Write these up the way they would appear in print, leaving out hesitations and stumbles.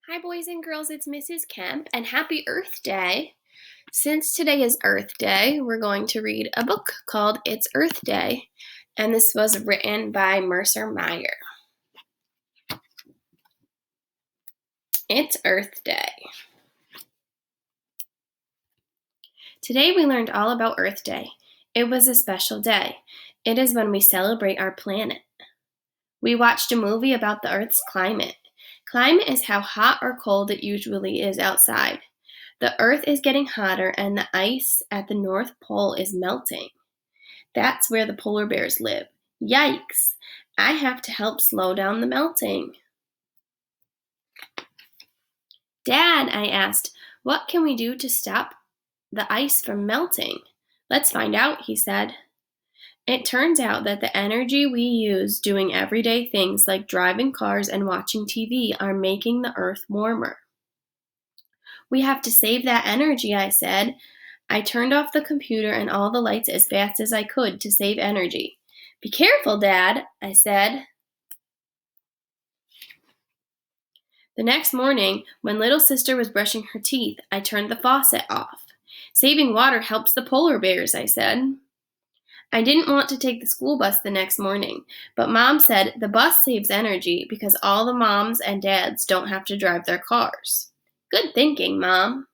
Hi, boys and girls, it's Mrs. Kemp, and happy Earth Day. Since today is Earth Day, we're going to read a book called It's Earth Day, and this was written by Mercer Meyer. It's Earth Day. Today we learned all about Earth Day. It was a special day. It is when we celebrate our planet. We watched a movie about the Earth's climate. Climate is how hot or cold it usually is outside. The Earth is getting hotter and the ice at the North Pole is melting. That's where the polar bears live. Yikes! I have to help slow down the melting. Dad, I asked, what can we do to stop the ice from melting? Let's find out, he said. It turns out that the energy we use doing everyday things like driving cars and watching TV are making the Earth warmer. We have to save that energy, I said. I turned off the computer and all the lights as fast as I could to save energy. Be careful, Dad, I said. The next morning, when little sister was brushing her teeth, I turned the faucet off. Saving water helps the polar bears, I said. I didn't want to take the school bus the next morning, but Mom said the bus saves energy because all the moms and dads don't have to drive their cars. Good thinking, Mom.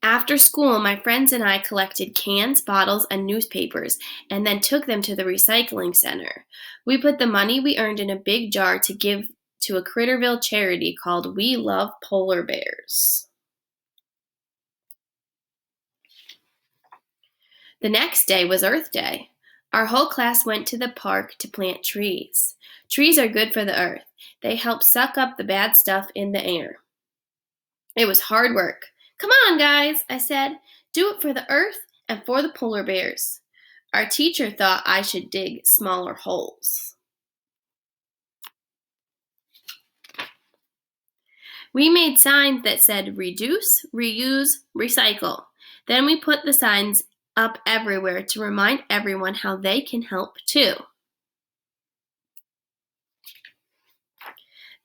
After school, my friends and I collected cans, bottles, and newspapers and then took them to the recycling center. We put the money we earned in a big jar to give to a Critterville charity called We Love Polar Bears. The next day was Earth Day. Our whole class went to the park to plant trees. Trees are good for the earth. They help suck up the bad stuff in the air. It was hard work. Come on, guys, I said. Do it for the earth and for the polar bears. Our teacher thought I should dig smaller holes. We made signs that said reduce, reuse, recycle. Then we put the signs up everywhere to remind everyone how they can help too.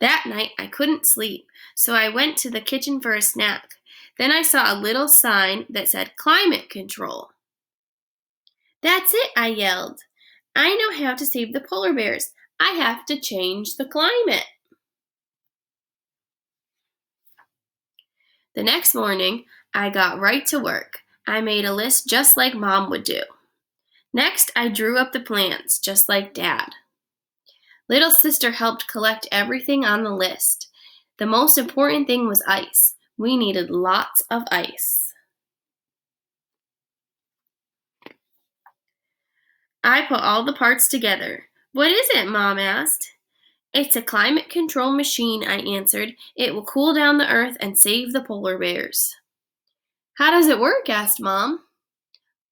That night I couldn't sleep, so I went to the kitchen for a snack. Then I saw a little sign that said climate control. That's it, I yelled. I know how to save the polar bears. I have to change the climate. The next morning, I got right to work. I made a list just like Mom would do. Next, I drew up the plans, just like Dad. Little sister helped collect everything on the list. The most important thing was ice. We needed lots of ice. I put all the parts together. What is it, Mom asked. It's a climate control machine, I answered. It will cool down the earth and save the polar bears. How does it work? Asked Mom.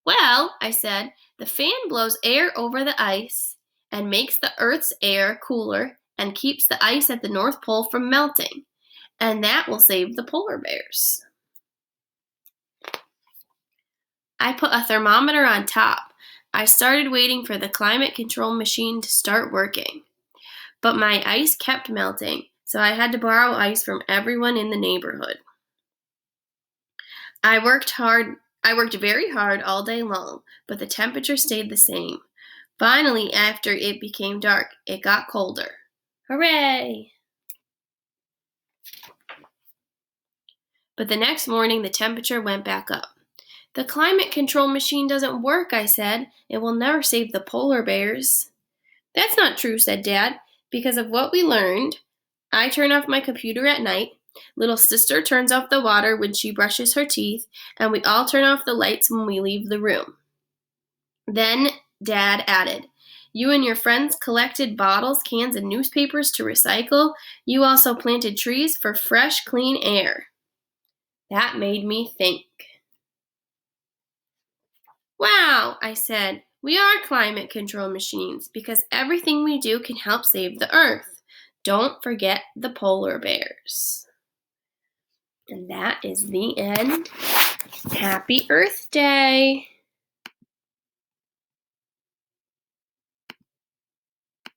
Well, I said, the fan blows air over the ice and makes the Earth's air cooler and keeps the ice at the North Pole from melting. And that will save the polar bears. I put a thermometer on top. I started waiting for the climate control machine to start working. But my ice kept melting, so I had to borrow ice from everyone in the neighborhood. I worked very hard all day long, but the temperature stayed the same. Finally, after it became dark, it got colder. Hooray! But the next morning, the temperature went back up. The climate control machine doesn't work, I said. It will never save the polar bears. That's not true, said Dad. Because of what we learned, I turn off my computer at night, little sister turns off the water when she brushes her teeth, and we all turn off the lights when we leave the room. Then Dad added, you and your friends collected bottles, cans, and newspapers to recycle. You also planted trees for fresh, clean air. That made me think. Wow, I said. We are climate control machines because everything we do can help save the earth. Don't forget the polar bears. And that is the end. Happy Earth Day!